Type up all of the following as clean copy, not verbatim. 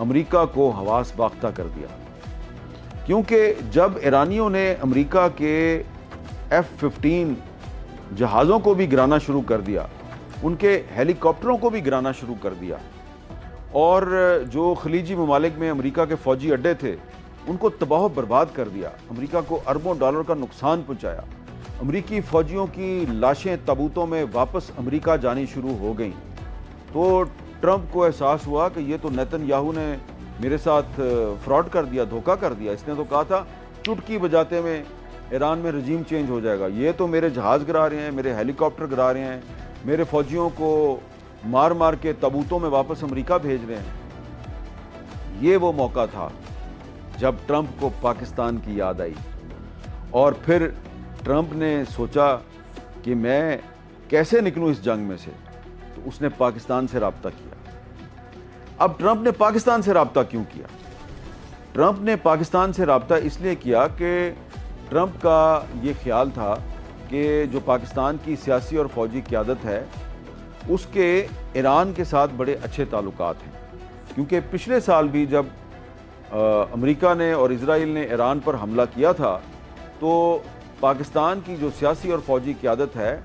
امریکہ کو حواس باختہ کر دیا، کیونکہ جب ایرانیوں نے امریکہ کے F-15 جہازوں کو بھی گرانا شروع کر دیا، ان کے ہیلی کاپٹروں کو بھی گرانا شروع کر دیا، اور جو خلیجی ممالک میں امریکہ کے فوجی اڈے تھے ان کو تباہ و برباد کر دیا، امریکہ کو اربوں ڈالر کا نقصان پہنچایا، امریکی فوجیوں کی لاشیں تابوتوں میں واپس امریکہ جانی شروع ہو گئیں، تو ٹرمپ کو احساس ہوا کہ یہ تو نیتن یاہو نے میرے ساتھ فراڈ کر دیا، دھوکہ کر دیا۔ اس نے تو کہا تھا چٹکی بجاتے میں ایران میں رجیم چینج ہو جائے گا، یہ تو میرے جہاز گرا رہے ہیں، میرے ہیلی کاپٹر گرا رہے ہیں، میرے فوجیوں کو مار مار کے تابوتوں میں واپس امریکہ بھیج رہے ہیں۔ یہ وہ موقع تھا جب ٹرمپ کو پاکستان کی یاد آئی، اور پھر ٹرمپ نے سوچا کہ میں کیسے نکلوں اس جنگ میں سے، تو اس نے پاکستان سے رابطہ کیا۔ اب ٹرمپ نے پاکستان سے رابطہ کیوں کیا؟ ٹرمپ نے پاکستان سے رابطہ اس لیے کیا کہ ٹرمپ کا یہ خیال تھا کہ جو پاکستان کی سیاسی اور فوجی قیادت ہے اس کے ایران کے ساتھ بڑے اچھے تعلقات ہیں، کیونکہ پچھلے سال بھی جب امریکہ نے اور اسرائیل نے ایران پر حملہ کیا تھا تو پاکستان کی جو سیاسی اور فوجی قیادت ہے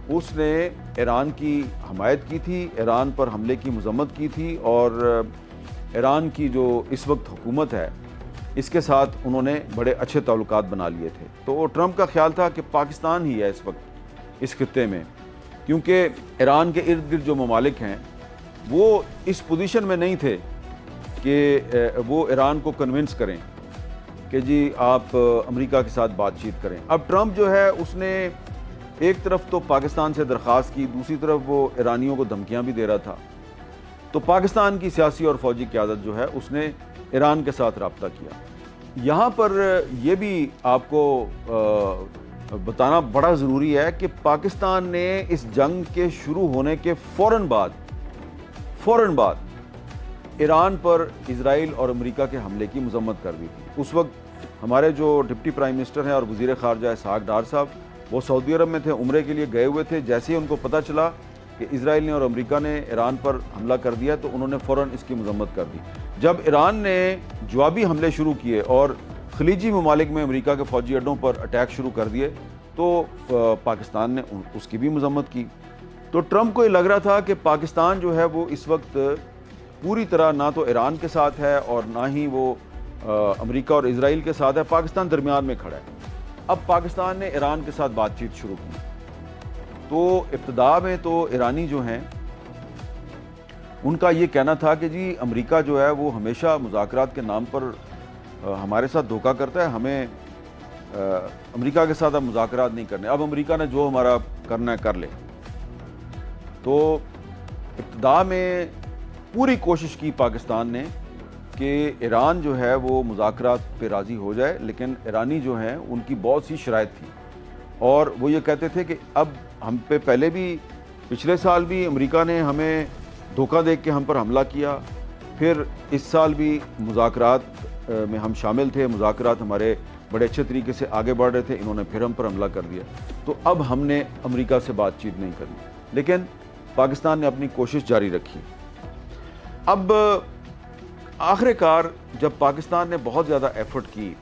اس نے ایران کی حمایت کی تھی، ایران پر حملے کی مذمت کی تھی، اور ایران کی جو اس وقت حکومت ہے اس کے ساتھ انہوں نے بڑے اچھے تعلقات بنا لیے تھے۔ تو ٹرمپ کا خیال تھا کہ پاکستان ہی ہے اس وقت اس خطے میں، کیونکہ ایران کے ارد گرد جو ممالک ہیں وہ اس پوزیشن میں نہیں تھے کہ وہ ایران کو کنونس کریں کہ جی آپ امریکہ کے ساتھ بات چیت کریں۔ اب ٹرمپ جو ہے اس نے ایک طرف تو پاکستان سے درخواست کی، دوسری طرف وہ ایرانیوں کو دھمکیاں بھی دے رہا تھا، تو پاکستان کی سیاسی اور فوجی قیادت جو ہے اس نے ایران کے ساتھ رابطہ کیا۔ یہاں پر یہ بھی آپ کو بتانا بڑا ضروری ہے کہ پاکستان نے اس جنگ کے شروع ہونے کے فوراً بعد ایران پر اسرائیل اور امریکہ کے حملے کی مذمت کر دی تھی۔ اس وقت ہمارے جو ڈپٹی پرائم منسٹر ہیں اور وزیر خارجہ اسحاق ڈار صاحب وہ سعودی عرب میں تھے، عمرے کے لیے گئے ہوئے تھے۔ جیسے ہی ان کو پتہ چلا کہ اسرائیل نے اور امریکہ نے ایران پر حملہ کر دیا تو انہوں نے فوراً اس کی مذمت کر دی۔ جب ایران نے جوابی حملے شروع کیے اور خلیجی ممالک میں امریکہ کے فوجی اڈوں پر اٹیک شروع کر دیے تو پاکستان نے اس کی بھی مذمت کی۔ تو ٹرمپ کو یہ لگ رہا تھا کہ پاکستان جو ہے وہ اس وقت پوری طرح نہ تو ایران کے ساتھ ہے اور نہ ہی وہ امریکہ اور اسرائیل کے ساتھ ہے، پاکستان درمیان میں کھڑا ہے۔ اب پاکستان نے ایران کے ساتھ بات چیت شروع کی، تو ابتدا میں تو ایرانی جو ہیں ان کا یہ کہنا تھا کہ جی امریکہ جو ہے وہ ہمیشہ مذاکرات کے نام پر ہمارے ساتھ دھوکہ کرتا ہے، ہمیں امریکہ کے ساتھ اب مذاکرات نہیں کرنے، اب امریکہ نے جو ہمارا کرنا ہے کر لے۔ تو ابتدا میں پوری کوشش کی پاکستان نے کہ ایران جو ہے وہ مذاکرات پہ راضی ہو جائے، لیکن ایرانی جو ہیں ان کی بہت سی شرائط تھی، اور وہ یہ کہتے تھے کہ اب ہم پہ پہلے بھی پچھلے سال بھی امریکہ نے ہمیں دھوکہ دے کے ہم پر حملہ کیا، پھر اس سال بھی مذاکرات میں ہم شامل تھے، مذاکرات ہمارے بڑے اچھے طریقے سے آگے بڑھ رہے تھے، انہوں نے پھر ہم پر حملہ کر دیا، تو اب ہم نے امریکہ سے بات چیت نہیں کرنی۔ لیکن پاکستان نے اپنی کوشش جاری رکھی۔ اب آخر کار جب پاکستان نے بہت زیادہ ایفرٹ کی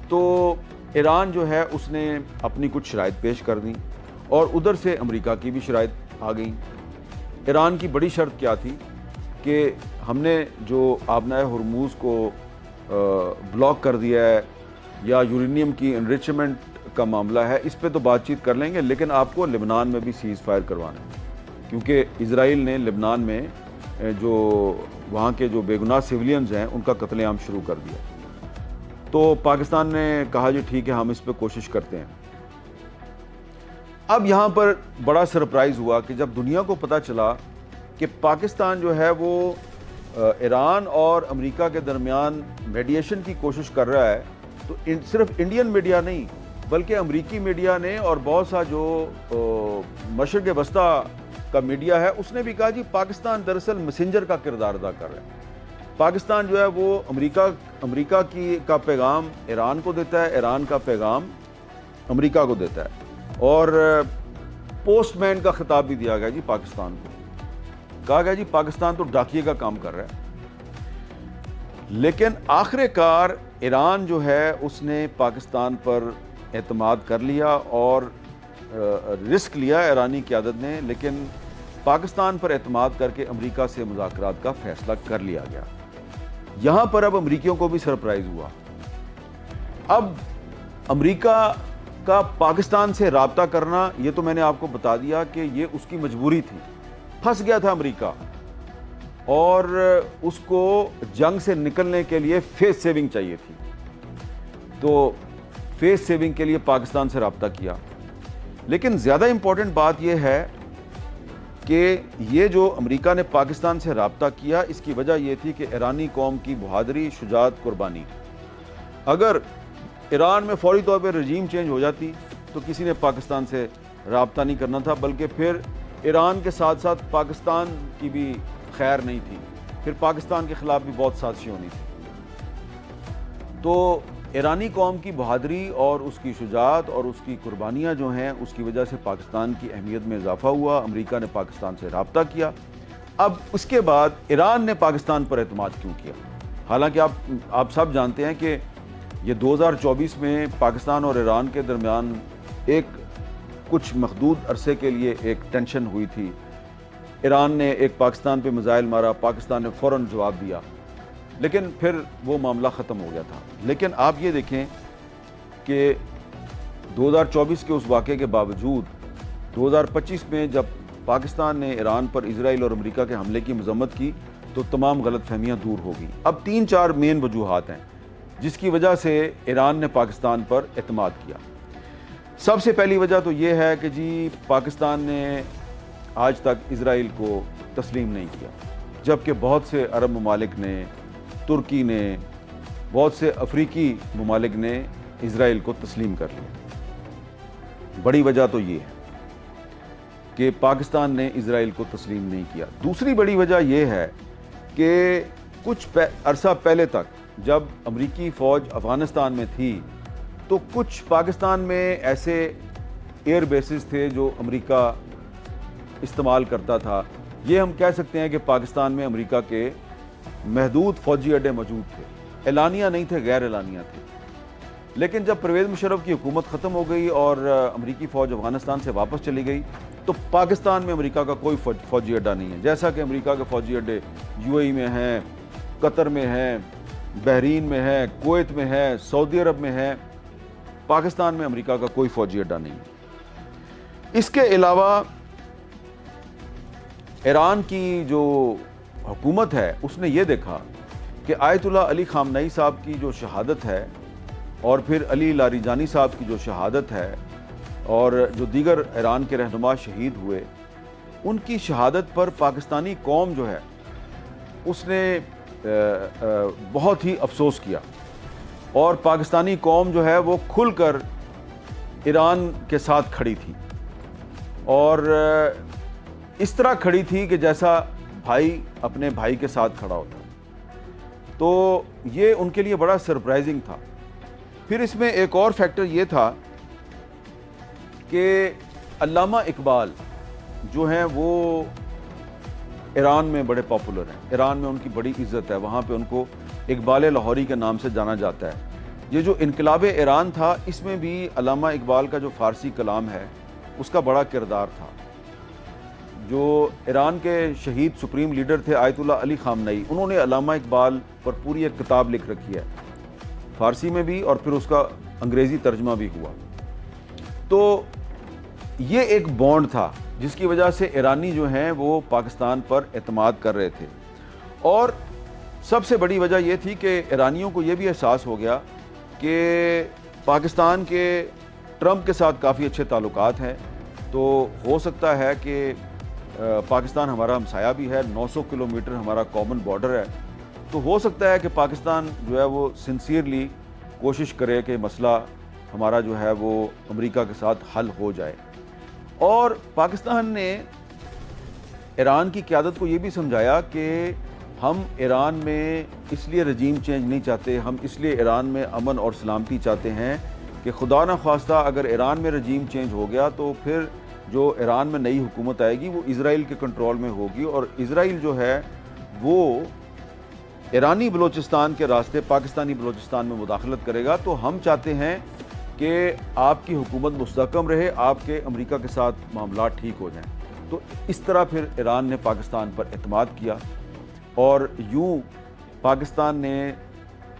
تو ایران جو ہے اس نے اپنی کچھ شرائط پیش کر دیں، اور ادھر سے امریکہ کی بھی شرائط آ گئیں۔ ایران کی بڑی شرط کیا تھی کہ ہم نے جو آبنائے ہرموز کو بلاک کر دیا ہے یا یورینیم کی انریچمنٹ کا معاملہ ہے، اس پہ تو بات چیت کر لیں گے، لیکن آپ کو لبنان میں بھی سیز فائر کروانا ہے، کیونکہ اسرائیل نے لبنان میں جو وہاں کے جو بے گناہ سیولینز ہیں ان کا قتل عام شروع کر دیا۔ تو پاکستان نے کہا جی ٹھیک ہے ہم اس پہ کوشش کرتے ہیں۔ اب یہاں پر بڑا سرپرائز ہوا کہ جب دنیا کو پتہ چلا کہ پاکستان جو ہے وہ ایران اور امریکہ کے درمیان میڈیشن کی کوشش کر رہا ہے، تو صرف انڈین میڈیا نہیں بلکہ امریکی میڈیا نے اور بہت سا جو مشرق وسطیٰ کا میڈیا ہے اس نے بھی کہا جی پاکستان دراصل میسنجر کا کردار ادا کر رہا ہے۔ پاکستان جو ہے وہ امریکہ کا پیغام ایران کو دیتا ہے، ایران کا پیغام امریکہ کو دیتا ہے، اور پوسٹ مین کا خطاب بھی دیا گیا جی پاکستان کو، کہا گیا جی پاکستان تو ڈاکیے کا کام کر رہا ہے۔ لیکن آخر کار ایران جو ہے اس نے پاکستان پر اعتماد کر لیا اور رسک لیا ایرانی قیادت نے، لیکن پاکستان پر اعتماد کر کے امریکہ سے مذاکرات کا فیصلہ کر لیا گیا۔ یہاں پر اب امریکیوں کو بھی سرپرائز ہوا۔ اب امریکہ کا پاکستان سے رابطہ کرنا، یہ تو میں نے آپ کو بتا دیا کہ یہ اس کی مجبوری تھی، پھنس گیا تھا امریکہ، اور اس کو جنگ سے نکلنے کے لیے فیس سیونگ چاہیے تھی، تو فیس سیونگ کے لیے پاکستان سے رابطہ کیا۔ لیکن زیادہ امپورٹنٹ بات یہ ہے کہ یہ جو امریکہ نے پاکستان سے رابطہ کیا، اس کی وجہ یہ تھی کہ ایرانی قوم کی بہادری، شجاعت، قربانی۔ اگر ایران میں فوری طور پہ رجیم چینج ہو جاتی تو کسی نے پاکستان سے رابطہ نہیں کرنا تھا، بلکہ پھر ایران کے ساتھ ساتھ پاکستان کی بھی خیر نہیں تھی، پھر پاکستان کے خلاف بھی بہت سازشیں ہونی تھی۔ تو ایرانی قوم کی بہادری اور اس کی شجاعت اور اس کی قربانیاں جو ہیں، اس کی وجہ سے پاکستان کی اہمیت میں اضافہ ہوا، امریکہ نے پاکستان سے رابطہ کیا۔ اب اس کے بعد ایران نے پاکستان پر اعتماد کیوں کیا؟ حالانکہ آپ سب جانتے ہیں کہ یہ 2024 میں پاکستان اور ایران کے درمیان کچھ محدود عرصے کے لیے ایک ٹینشن ہوئی تھی۔ ایران نے ایک پاکستان پہ میزائل مارا، پاکستان نے فوراً جواب دیا، لیکن پھر وہ معاملہ ختم ہو گیا تھا۔ لیکن آپ یہ دیکھیں کہ 2024 کے اس واقعے کے باوجود 2025 میں جب پاکستان نے ایران پر اسرائیل اور امریکہ کے حملے کی مذمت کی تو تمام غلط فہمیاں دور ہو گئیں۔ اب 3-4 مین وجوہات ہیں جس کی وجہ سے ایران نے پاکستان پر اعتماد کیا۔ سب سے پہلی وجہ تو یہ ہے کہ جی پاکستان نے آج تک اسرائیل کو تسلیم نہیں کیا، جبکہ بہت سے عرب ممالک نے، ترکی نے، بہت سے افریقی ممالک نے اسرائیل کو تسلیم کر لیا۔ بڑی وجہ تو یہ ہے کہ پاکستان نے اسرائیل کو تسلیم نہیں کیا۔ دوسری بڑی وجہ یہ ہے کہ کچھ عرصہ پہلے تک جب امریکی فوج افغانستان میں تھی تو کچھ پاکستان میں ایسے ایئر بیسز تھے جو امریکہ استعمال کرتا تھا۔ یہ ہم کہہ سکتے ہیں کہ پاکستان میں امریکہ کے محدود فوجی اڈے موجود تھے، اعلانیہ نہیں تھے، غیر اعلانیہ تھے۔ لیکن جب پرویز مشرف کی حکومت ختم ہو گئی اور امریکی فوج افغانستان سے واپس چلی گئی تو پاکستان میں امریکہ کا کوئی فوجی اڈا نہیں ہے، جیسا کہ امریکہ کے فوجی اڈے UAE میں ہیں، قطر میں ہیں، بحرین میں ہے، کویت میں ہے، سعودی عرب میں ہے۔ پاکستان میں امریکہ کا کوئی فوجی اڈا نہیں ہے۔ اس کے علاوہ ایران کی جو حکومت ہے اس نے یہ دیکھا کہ آیت اللہ علی خامنئی صاحب کی جو شہادت ہے اور پھر علی لاریجانی صاحب کی جو شہادت ہے اور جو دیگر ایران کے رہنما شہید ہوئے، ان کی شہادت پر پاکستانی قوم جو ہے اس نے بہت ہی افسوس کیا، اور پاکستانی قوم جو ہے وہ کھل کر ایران کے ساتھ کھڑی تھی، اور اس طرح کھڑی تھی کہ جیسا بھائی اپنے بھائی کے ساتھ کھڑا ہوتا۔ تو یہ ان کے لیے بڑا سرپرائزنگ تھا۔ پھر اس میں ایک اور فیکٹر یہ تھا کہ علامہ اقبال جو ہیں وہ ایران میں بڑے پاپولر ہیں، ایران میں ان کی بڑی عزت ہے، وہاں پہ ان کو اقبال لاہوری کے نام سے جانا جاتا ہے۔ یہ جو انقلاب ایران تھا اس میں بھی علامہ اقبال کا جو فارسی کلام ہے اس کا بڑا کردار تھا۔ جو ایران کے شہید سپریم لیڈر تھے آیت اللہ علی خامنئی، انہوں نے علامہ اقبال پر پوری ایک کتاب لکھ رکھی ہے، فارسی میں بھی اور پھر اس کا انگریزی ترجمہ بھی ہوا۔ تو یہ ایک بانڈ تھا جس کی وجہ سے ایرانی جو ہیں وہ پاکستان پر اعتماد کر رہے تھے، اور سب سے بڑی وجہ یہ تھی کہ ایرانیوں کو یہ بھی احساس ہو گیا کہ پاکستان کے ٹرمپ کے ساتھ کافی اچھے تعلقات ہیں، تو ہو سکتا ہے کہ پاکستان ہمارا ہمسایہ بھی ہے، 900 کلومیٹر ہمارا کامن بارڈر ہے، تو ہو سکتا ہے کہ پاکستان جو ہے وہ سنسیئرلی کوشش کرے کہ مسئلہ ہمارا جو ہے وہ امریکہ کے ساتھ حل ہو جائے۔ اور پاکستان نے ایران کی قیادت کو یہ بھی سمجھایا کہ ہم ایران میں اس لیے رجیم چینج نہیں چاہتے، ہم اس لیے ایران میں امن اور سلامتی چاہتے ہیں کہ خدا نہ خواستہ اگر ایران میں رجیم چینج ہو گیا تو پھر جو ایران میں نئی حکومت آئے گی وہ اسرائیل کے کنٹرول میں ہوگی، اور اسرائیل جو ہے وہ ایرانی بلوچستان کے راستے پاکستانی بلوچستان میں مداخلت کرے گا تو ہم چاہتے ہیں کہ آپ کی حکومت مستحکم رہے، آپ کے امریکہ کے ساتھ معاملات ٹھیک ہو جائیں۔ تو اس طرح پھر ایران نے پاکستان پر اعتماد کیا اور یوں پاکستان نے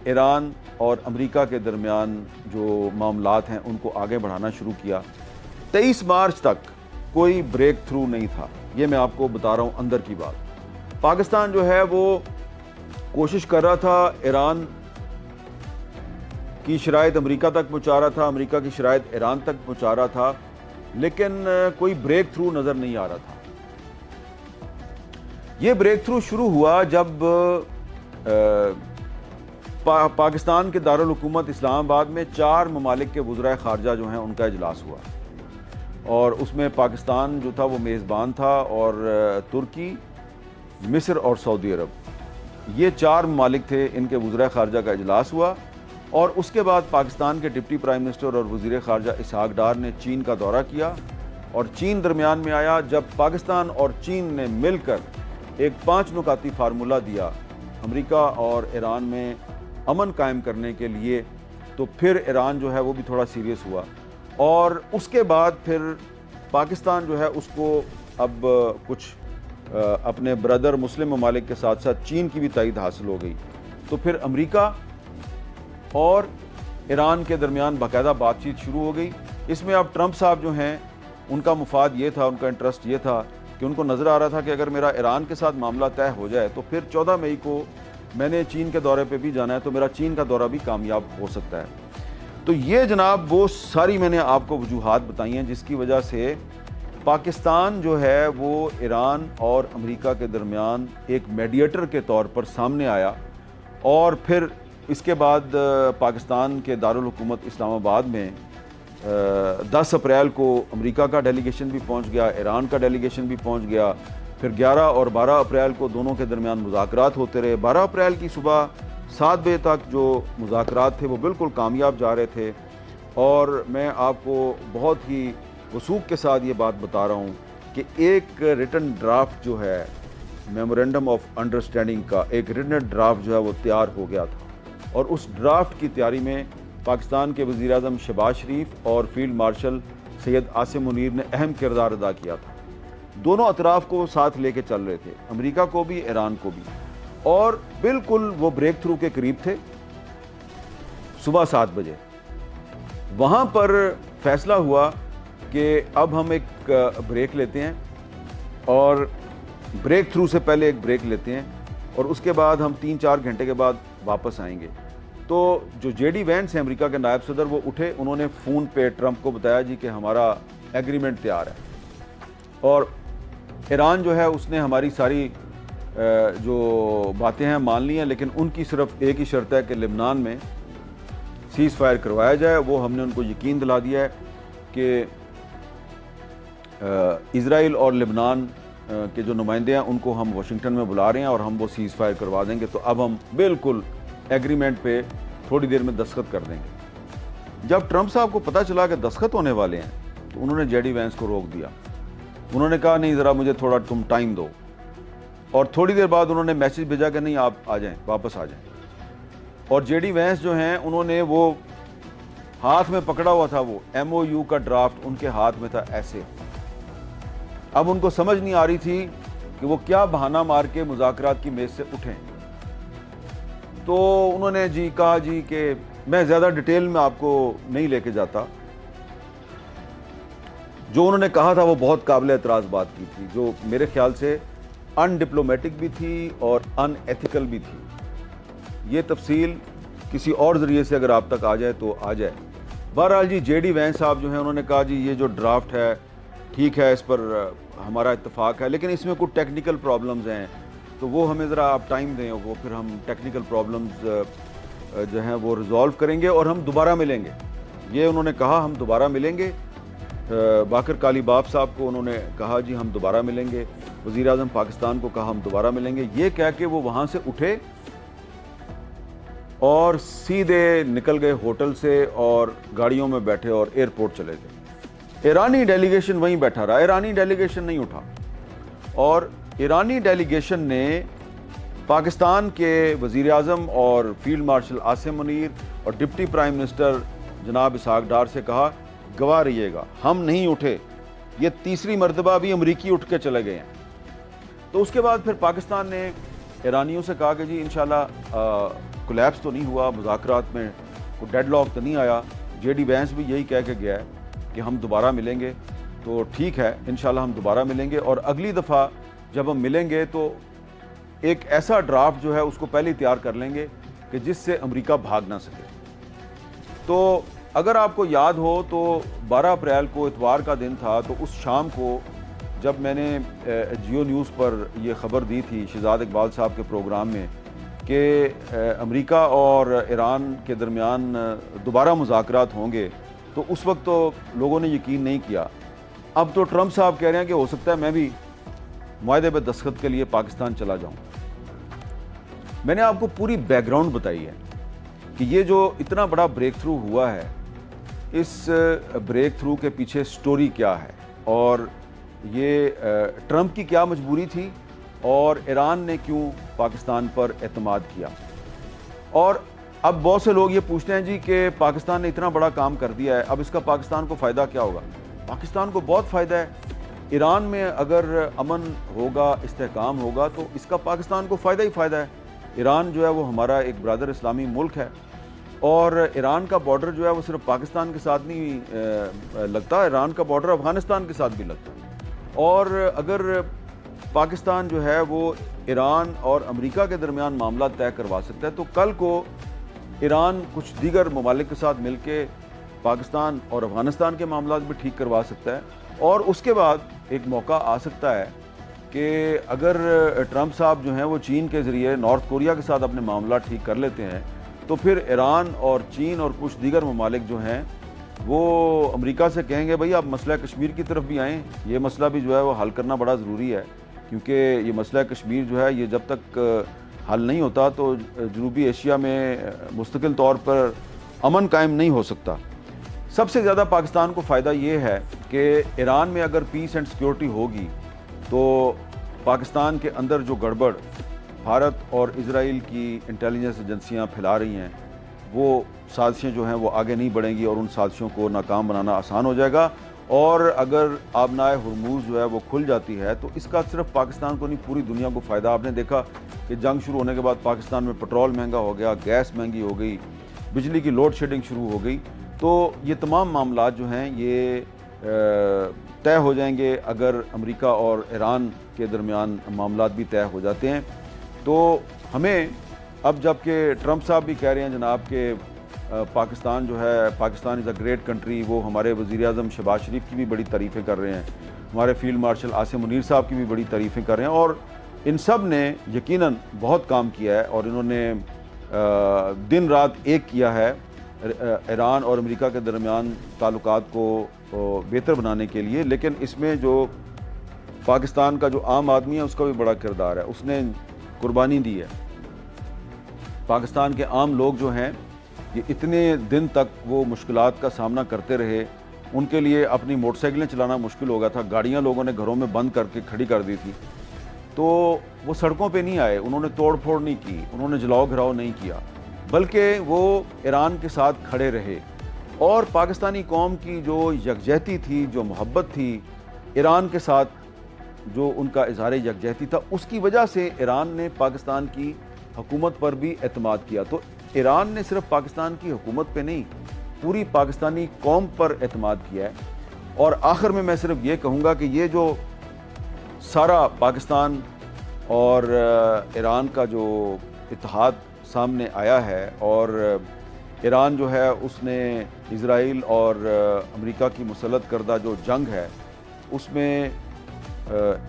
ایران اور امریکہ کے درمیان جو معاملات ہیں ان کو آگے بڑھانا شروع کیا۔ 23 مارچ تک کوئی بریک تھرو نہیں تھا، یہ میں آپ کو بتا رہا ہوں اندر کی بات۔ پاکستان جو ہے وہ کوشش کر رہا تھا، ایران کی شرائط امریکہ تک پہنچا رہا تھا، امریکہ کی شرائط ایران تک پہنچا رہا تھا، لیکن کوئی بریک تھرو نظر نہیں آ رہا تھا۔ یہ بریک تھرو شروع ہوا جب پاکستان کے دارالحکومت اسلام آباد میں 4 ممالک کے وزرائے خارجہ جو ہیں ان کا اجلاس ہوا، اور اس میں پاکستان جو تھا وہ میزبان تھا، اور ترکی، مصر اور سعودی عرب، یہ 4 ممالک تھے، ان کے وزرائے خارجہ کا اجلاس ہوا۔ اور اس کے بعد پاکستان کے ڈپٹی پرائم منسٹر اور وزیر خارجہ اسحاق ڈار نے چین کا دورہ کیا، اور چین درمیان میں آیا۔ جب پاکستان اور چین نے مل کر ایک 5 نکاتی فارمولہ دیا امریکہ اور ایران میں امن قائم کرنے کے لیے، تو پھر ایران جو ہے وہ بھی تھوڑا سیریس ہوا، اور اس کے بعد پھر پاکستان جو ہے اس کو اب کچھ اپنے برادر مسلم ممالک کے ساتھ ساتھ چین کی بھی تائید حاصل ہو گئی، تو پھر امریکہ اور ایران کے درمیان باقاعدہ بات چیت شروع ہو گئی۔ اس میں اب ٹرمپ صاحب جو ہیں ان کا مفاد یہ تھا، ان کا انٹرسٹ یہ تھا کہ ان کو نظر آ رہا تھا کہ اگر میرا ایران کے ساتھ معاملہ طے ہو جائے تو پھر 14 مئی کو میں نے چین کے دورے پہ بھی جانا ہے، تو میرا چین کا دورہ بھی کامیاب ہو سکتا ہے۔ تو یہ جناب وہ ساری میں نے آپ کو وجوہات بتائی ہیں جس کی وجہ سے پاکستان جو ہے وہ ایران اور امریکہ کے درمیان ایک میڈیٹر کے طور پر سامنے آیا، اور پھر اس کے بعد پاکستان کے دارالحکومت اسلام آباد میں 10 اپریل کو امریکہ کا ڈیلیگیشن بھی پہنچ گیا، ایران کا ڈیلیگیشن بھی پہنچ گیا، پھر 11 اور 12 اپریل کو دونوں کے درمیان مذاکرات ہوتے رہے۔ 12 اپریل کی صبح 7 بجے تک جو مذاکرات تھے وہ بالکل کامیاب جا رہے تھے، اور میں آپ کو بہت ہی وثوق کے ساتھ یہ بات بتا رہا ہوں کہ ایک ریٹن ڈرافٹ جو ہے میمورینڈم آف انڈرسٹینڈنگ کا، ایک ریٹن ڈرافٹ جو ہے وہ تیار ہو گیا تھا، اور اس ڈرافٹ کی تیاری میں پاکستان کے وزیر اعظم شہباز شریف اور فیلڈ مارشل سید عاصم منیر نے اہم کردار ادا کیا تھا۔ دونوں اطراف کو ساتھ لے کے چل رہے تھے، امریکہ کو بھی ایران کو بھی، اور بالکل وہ بریک تھرو کے قریب تھے۔ صبح 7 بجے وہاں پر فیصلہ ہوا کہ اب ہم ایک بریک لیتے ہیں، اور بریک تھرو سے پہلے ایک بریک لیتے ہیں، اور اس کے بعد ہم 3-4 گھنٹے کے بعد واپس آئیں گے۔ تو جو جے ڈی وینس ہیں امریکہ کے نائب صدر، وہ اٹھے، انہوں نے فون پہ ٹرمپ کو بتایا جی کہ ہمارا ایگریمنٹ تیار ہے، اور ایران جو ہے اس نے ہماری ساری جو باتیں ہیں مان لی ہیں، لیکن ان کی صرف ایک ہی شرط ہے کہ لبنان میں سیز فائر کروایا جائے۔ وہ ہم نے ان کو یقین دلا دیا ہے کہ اسرائیل اور لبنان کے جو نمائندے ہیں ان کو ہم واشنگٹن میں بلا رہے ہیں، اور ہم وہ سیز فائر کروا دیں گے، تو اب ہم بالکل ایگریمنٹ پہ تھوڑی دیر میں دستخط کر دیں گے۔ جب ٹرمپ صاحب کو پتہ چلا کہ دستخط ہونے والے ہیں تو انہوں نے جے ڈی وینس کو روک دیا، انہوں نے کہا نہیں ذرا مجھے تھوڑا تم ٹائم دو، اور تھوڑی دیر بعد انہوں نے میسج بھیجا کہ نہیں آپ آ جائیں، واپس آ جائیں۔ اور جے ڈی وینس جو ہیں انہوں نے وہ ہاتھ میں پکڑا ہوا تھا، وہ ایم او یو کا ڈرافٹ ان کے ہاتھ میں تھا ایسے۔ اب ان کو سمجھ نہیں آ رہی تھی کہ وہ کیا بہانہ مار کے مذاکرات کی میز سے اٹھیں، تو انہوں نے جی کہا جی کہ میں زیادہ ڈیٹیل میں آپ کو نہیں لے کے جاتا، جو انہوں نے کہا تھا وہ بہت قابل اعتراض بات کی تھی، جو میرے خیال سے ان ڈپلومیٹک بھی تھی اور ان ایتھیکل بھی تھی۔ یہ تفصیل کسی اور ذریعے سے اگر آپ تک آ جائے تو آ جائے۔ بہرحال جی جے ڈی وینس صاحب جو ہیں انہوں نے کہا جی یہ جو ڈرافٹ ہے ٹھیک ہے، اس پر ہمارا اتفاق ہے، لیکن اس میں کچھ ٹیکنیکل پرابلمز ہیں، تو وہ ہمیں ذرا آپ ٹائم دیں، وہ پھر ہم ٹیکنیکل پرابلمز جو ہیں وہ ریزالو کریں گے اور ہم دوبارہ ملیں گے۔ یہ انہوں نے کہا ہم دوبارہ ملیں گے، باقر کالیباف صاحب کو انہوں نے کہا جی ہم دوبارہ ملیں گے، وزیر اعظم پاکستان کو کہا ہم دوبارہ ملیں گے۔ یہ کہہ کے وہ وہاں سے اٹھے اور سیدھے نکل گئے ہوٹل سے، اور گاڑیوں میں بیٹھے اور ایئرپورٹ چلے گئے۔ ایرانی ڈیلیگیشن وہیں بیٹھا رہا، ایرانی ڈیلیگیشن نہیں اٹھا، اور ایرانی ڈیلیگیشن نے پاکستان کے وزیر اعظم اور فیلڈ مارشل عاصم منیر اور ڈپٹی پرائم منسٹر جناب اسحاق ڈار سے کہا گواہ رہیے گا، ہم نہیں اٹھے، یہ تیسری مرتبہ بھی امریکی اٹھ کے چلے گئے ہیں۔ تو اس کے بعد پھر پاکستان نے ایرانیوں سے کہا کہ جی انشاءاللہ کولیپس تو نہیں ہوا، مذاکرات میں کوئی ڈیڈ لاک تو نہیں آیا۔ جے ڈی وینس بھی یہی کہہ کے گیا ہے کہ ہم دوبارہ ملیں گے، تو ٹھیک ہے انشاءاللہ ہم دوبارہ ملیں گے، اور اگلی دفعہ جب ہم ملیں گے تو ایک ایسا ڈرافٹ جو ہے اس کو پہلے تیار کر لیں گے کہ جس سے امریکہ بھاگ نہ سکے۔ تو اگر آپ کو یاد ہو تو 12 اپریل کو اتوار کا دن تھا، تو اس شام کو جب میں نے جیو نیوز پر یہ خبر دی تھی شہزاد اقبال صاحب کے پروگرام میں کہ امریکہ اور ایران کے درمیان دوبارہ مذاکرات ہوں گے، تو اس وقت تو لوگوں نے یقین نہیں کیا۔ اب تو ٹرمپ صاحب کہہ رہے ہیں کہ ہو سکتا ہے میں بھی معاہدے پہ دستخط کے لیے پاکستان چلا جاؤں۔ میں نے آپ کو پوری بیک گراؤنڈ بتائی ہے کہ یہ جو اتنا بڑا بریک تھرو ہوا ہے، اس بریک تھرو کے پیچھے سٹوری کیا ہے، اور یہ ٹرمپ کی کیا مجبوری تھی، اور ایران نے کیوں پاکستان پر اعتماد کیا۔ اور اب بہت سے لوگ یہ پوچھتے ہیں جی کہ پاکستان نے اتنا بڑا کام کر دیا ہے، اب اس کا پاکستان کو فائدہ کیا ہوگا؟ پاکستان کو بہت فائدہ ہے۔ ایران میں اگر امن ہوگا، استحکام ہوگا، تو اس کا پاکستان کو فائدہ ہی فائدہ ہے۔ ایران جو ہے وہ ہمارا ایک برادر اسلامی ملک ہے، اور ایران کا بارڈر جو ہے وہ صرف پاکستان کے ساتھ نہیں لگتا، ایران کا بارڈر افغانستان کے ساتھ بھی لگتا ہے۔ اور اگر پاکستان جو ہے وہ ایران اور امریکہ کے درمیان معاملات طے کروا سکتا ہے، تو کل کو ایران کچھ دیگر ممالک کے ساتھ مل کے پاکستان اور افغانستان کے معاملات بھی ٹھیک کروا سکتا ہے۔ اور اس کے بعد ایک موقع آ سکتا ہے کہ اگر ٹرمپ صاحب جو ہیں وہ چین کے ذریعے نارتھ کوریا کے ساتھ اپنے معاملات ٹھیک کر لیتے ہیں، تو پھر ایران اور چین اور کچھ دیگر ممالک جو ہیں وہ امریکہ سے کہیں گے بھئی آپ مسئلہ کشمیر کی طرف بھی آئیں، یہ مسئلہ بھی جو ہے وہ حل کرنا بڑا ضروری ہے، کیونکہ یہ مسئلہ کشمیر جو ہے یہ جب تک حل نہیں ہوتا تو جنوبی ایشیا میں مستقل طور پر امن قائم نہیں ہو سکتا۔ سب سے زیادہ پاکستان کو فائدہ یہ ہے کہ ایران میں اگر پیس اینڈ سیکیورٹی ہوگی تو پاکستان کے اندر جو گڑبڑ بھارت اور اسرائیل کی انٹیلیجنس ایجنسیاں پھیلا رہی ہیں، وہ سازشیں جو ہیں وہ آگے نہیں بڑھیں گی، اور ان سازشوں کو ناکام بنانا آسان ہو جائے گا۔ اور اگر آبنائے ہرموز جو ہے وہ کھل جاتی ہے تو اس کا صرف پاکستان کو نہیں پوری دنیا کو فائدہ۔ آپ نے دیکھا کہ جنگ شروع ہونے کے بعد پاکستان میں پٹرول مہنگا ہو گیا، گیس مہنگی ہو گئی، بجلی کی لوڈ شیڈنگ شروع ہو گئی۔ تو یہ تمام معاملات جو ہیں یہ طے ہو جائیں گے اگر امریکہ اور ایران کے درمیان معاملات بھی طے ہو جاتے ہیں۔ تو ہمیں اب جب کہ ٹرمپ صاحب بھی کہہ رہے ہیں جناب کہ پاکستان جو ہے پاکستان از اے گریٹ کنٹری، وہ ہمارے وزیر اعظم شہباز شریف کی بھی بڑی تعریفیں کر رہے ہیں، ہمارے فیلڈ مارشل عاصم منیر صاحب کی بھی بڑی تعریفیں کر رہے ہیں، اور ان سب نے یقیناً بہت کام کیا ہے، اور انہوں نے دن رات ایک کیا ہے ایران اور امریکہ کے درمیان تعلقات کو بہتر بنانے کے لیے۔ لیکن اس میں جو پاکستان کا جو عام آدمی ہے اس کا بھی بڑا کردار ہے، اس نے قربانی دی ہے۔ پاکستان کے عام لوگ جو ہیں یہ اتنے دن تک وہ مشکلات کا سامنا کرتے رہے، ان کے لیے اپنی موٹر سائیکلیں چلانا مشکل ہو گیا تھا، گاڑیاں لوگوں نے گھروں میں بند کر کے کھڑی کر دی تھی، تو وہ سڑکوں پہ نہیں آئے، انہوں نے توڑ پھوڑ نہیں کی، انہوں نے جلاؤ گھراؤ نہیں کیا، بلکہ وہ ایران کے ساتھ کھڑے رہے۔ اور پاکستانی قوم کی جو یکجہتی تھی، جو محبت تھی ایران کے ساتھ، جو ان کا اظہار یکجہتی تھا، اس کی وجہ سے ایران نے پاکستان کی حکومت پر بھی اعتماد کیا۔ تو ایران نے صرف پاکستان کی حکومت پہ نہیں، پوری پاکستانی قوم پر اعتماد کیا ہے۔ اور آخر میں صرف یہ کہوں گا کہ یہ جو سارا پاکستان اور ایران کا جو اتحاد سامنے آیا ہے، اور ایران جو ہے اس نے اسرائیل اور امریکہ کی مسلط کردہ جو جنگ ہے اس میں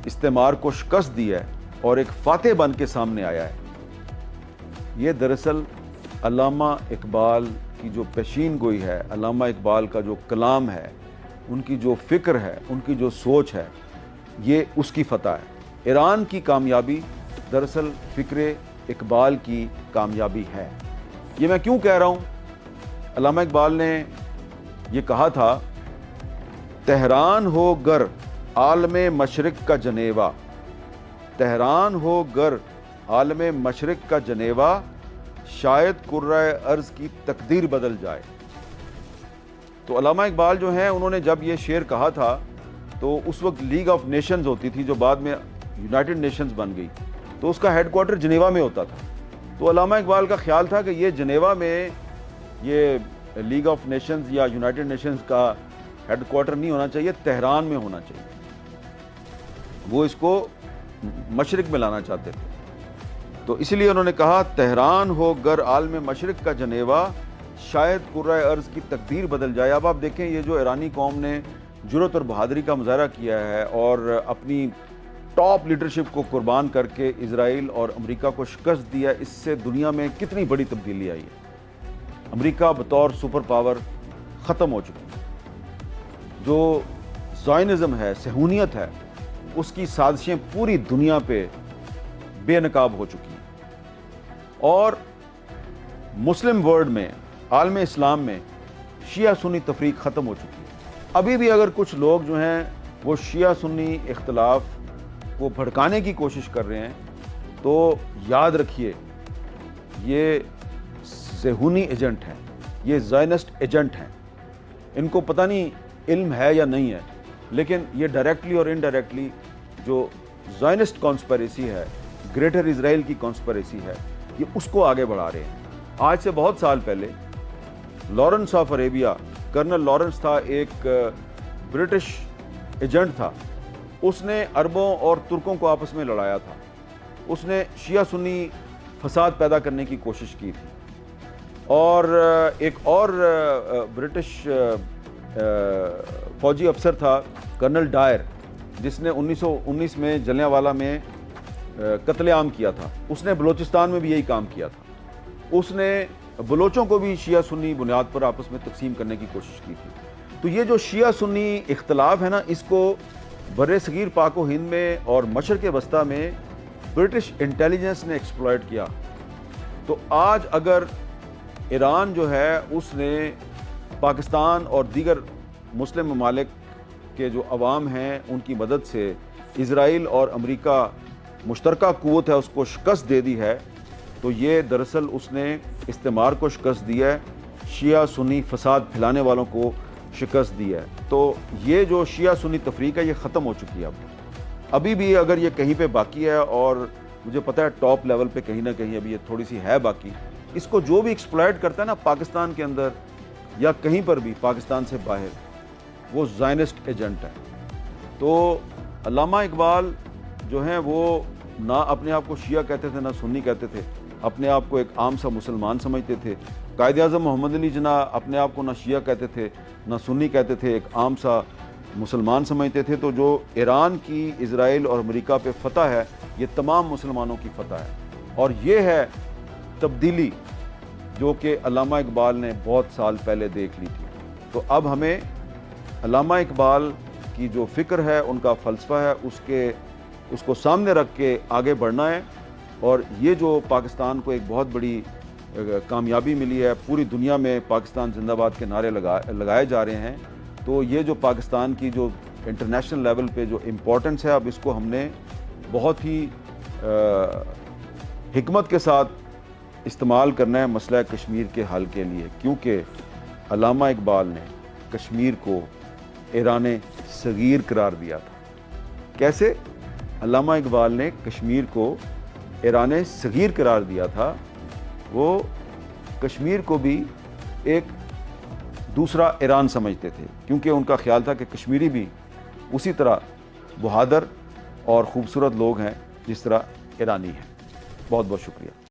استعمار کو شکست دی ہے اور ایک فاتح بن کے سامنے آیا ہے، یہ دراصل علامہ اقبال کی جو پیشین گوئی ہے، علامہ اقبال کا جو کلام ہے، ان کی جو فکر ہے، ان کی جو سوچ ہے، یہ اس کی فتح ہے۔ ایران کی کامیابی دراصل فکر اقبال کی کامیابی ہے۔ یہ میں کیوں کہہ رہا ہوں؟ علامہ اقبال نے یہ کہا تھا، تہران ہو گر عالم مشرق کا جنیوا، تہران ہو گر عالم مشرق کا جنیوا شاید کرۂ ارض کی تقدیر بدل جائے۔ تو علامہ اقبال جو ہیں انہوں نے جب یہ شعر کہا تھا تو اس وقت لیگ آف نیشنز ہوتی تھی جو بعد میں یونائٹڈ نیشنز بن گئی، تو اس کا ہیڈ کوارٹر جنیوا میں ہوتا تھا۔ تو علامہ اقبال کا خیال تھا کہ یہ جنیوا میں یہ لیگ آف نیشنز یا یونائٹڈ نیشنز کا ہیڈ کوارٹر نہیں ہونا چاہیے، تہران میں ہونا چاہیے۔ وہ اس کو مشرق میں لانا چاہتے تھے، تو اس لیے انہوں نے کہا تہران ہو گر عالم مشرق کا جنیوا شاید کرۂ ارض کی تقدیر بدل جائے۔ اب آپ دیکھیں یہ جو ایرانی قوم نے جرأت اور بہادری کا مظاہرہ کیا ہے اور اپنی ٹاپ لیڈرشپ کو قربان کر کے اسرائیل اور امریکہ کو شکست دیا، اس سے دنیا میں کتنی بڑی تبدیلی آئی ہے۔ امریکہ بطور سپر پاور ختم ہو چکی ہے۔ جو زائنزم ہے، صہیونیت ہے، اس کی سازشیں پوری دنیا پہ بے نقاب ہو چکی ہیں، اور مسلم ورلڈ میں، عالم اسلام میں شیعہ سنی تفریق ختم ہو چکی ہے۔ ابھی بھی اگر کچھ لوگ جو ہیں وہ شیعہ سنی اختلاف کو بھڑکانے کی کوشش کر رہے ہیں تو یاد رکھیے یہ صہیونی ایجنٹ ہیں، یہ زائنسٹ ایجنٹ ہیں۔ ان کو پتہ نہیں علم ہے یا نہیں ہے، لیکن یہ ڈائریکٹلی اور انڈائریکٹلی جو زائنسٹ کانسپریسی ہے، گریٹر اسرائیل کی کانسپریسی ہے، یہ اس کو آگے بڑھا رہے ہیں۔ آج سے بہت سال پہلے Lawrence of Arabia, colonel Lawrence تھا، ایک برٹش ایجنٹ تھا، اس نے عربوں اور ترکوں کو آپس میں لڑایا تھا۔ اس نے شیعہ سنی فساد پیدا کرنے کی کوشش کی تھی، اور ایک اور برٹش فوجی افسر تھا کرنل ڈائر، جس نے 1919 میں جلیانوالہ میں قتل عام کیا تھا۔ اس نے بلوچستان میں بھی یہی کام کیا تھا، اس نے بلوچوں کو بھی شیعہ سنی بنیاد پر آپس میں تقسیم کرنے کی کوشش کی تھی۔ تو یہ جو شیعہ سنی اختلاف ہے نا، اس کو بر صغیر پاک و ہند میں اور مشرق وسطیٰ میں برٹش انٹیلیجنس نے ایکسپلائٹ کیا۔ تو آج اگر ایران جو ہے اس نے پاکستان اور دیگر مسلم ممالک کے جو عوام ہیں ان کی مدد سے اسرائیل اور امریکہ مشترکہ قوت ہے اس کو شکست دے دی ہے، تو یہ دراصل اس نے استعمار کو شکست دی ہے، شیعہ سنی فساد پھیلانے والوں کو شکست دی ہے۔ تو یہ جو شیعہ سنی تفریق ہے یہ ختم ہو چکی ہے۔ ابھی بھی اگر یہ کہیں پہ باقی ہے، اور مجھے پتہ ہے ٹاپ لیول پہ کہیں نہ کہیں ابھی یہ تھوڑی سی ہے باقی، اس کو جو بھی ایکسپلائٹ کرتا ہے نا پاکستان کے اندر یا کہیں پر بھی پاکستان سے باہر، وہ زائنسٹ ایجنٹ ہے۔ تو علامہ اقبال جو ہیں وہ نہ اپنے آپ کو شیعہ کہتے تھے نہ سنی کہتے تھے، اپنے آپ کو ایک عام سا مسلمان سمجھتے تھے۔ قائد اعظم محمد علی جناح اپنے آپ کو نہ شیعہ کہتے تھے نہ سنی کہتے تھے، ایک عام سا مسلمان سمجھتے تھے۔ تو جو ایران کی اسرائیل اور امریکہ پہ فتح ہے یہ تمام مسلمانوں کی فتح ہے، اور یہ ہے تبدیلی جو کہ علامہ اقبال نے بہت سال پہلے دیکھ لی تھی۔ تو اب ہمیں علامہ اقبال کی جو فکر ہے، ان کا فلسفہ ہے، اس کو سامنے رکھ کے آگے بڑھنا ہے۔ اور یہ جو پاکستان کو ایک بہت بڑی کامیابی ملی ہے، پوری دنیا میں پاکستان زندہ باد کے نعرے لگائے جا رہے ہیں، تو یہ جو پاکستان کی جو انٹرنیشنل لیول پہ جو امپورٹنس ہے، اب اس کو ہم نے بہت ہی حکمت کے ساتھ استعمال کرنا ہے مسئلہ کشمیر کے حل کے لیے، کیونکہ علامہ اقبال نے کشمیر کو ایران صغیر قرار دیا تھا۔ کیسے؟ علامہ اقبال نے کشمیر کو ایران صغیر قرار دیا تھا، وہ کشمیر کو بھی ایک دوسرا ایران سمجھتے تھے، کیونکہ ان کا خیال تھا کہ کشمیری بھی اسی طرح بہادر اور خوبصورت لوگ ہیں جس طرح ایرانی ہیں۔ بہت بہت شکریہ۔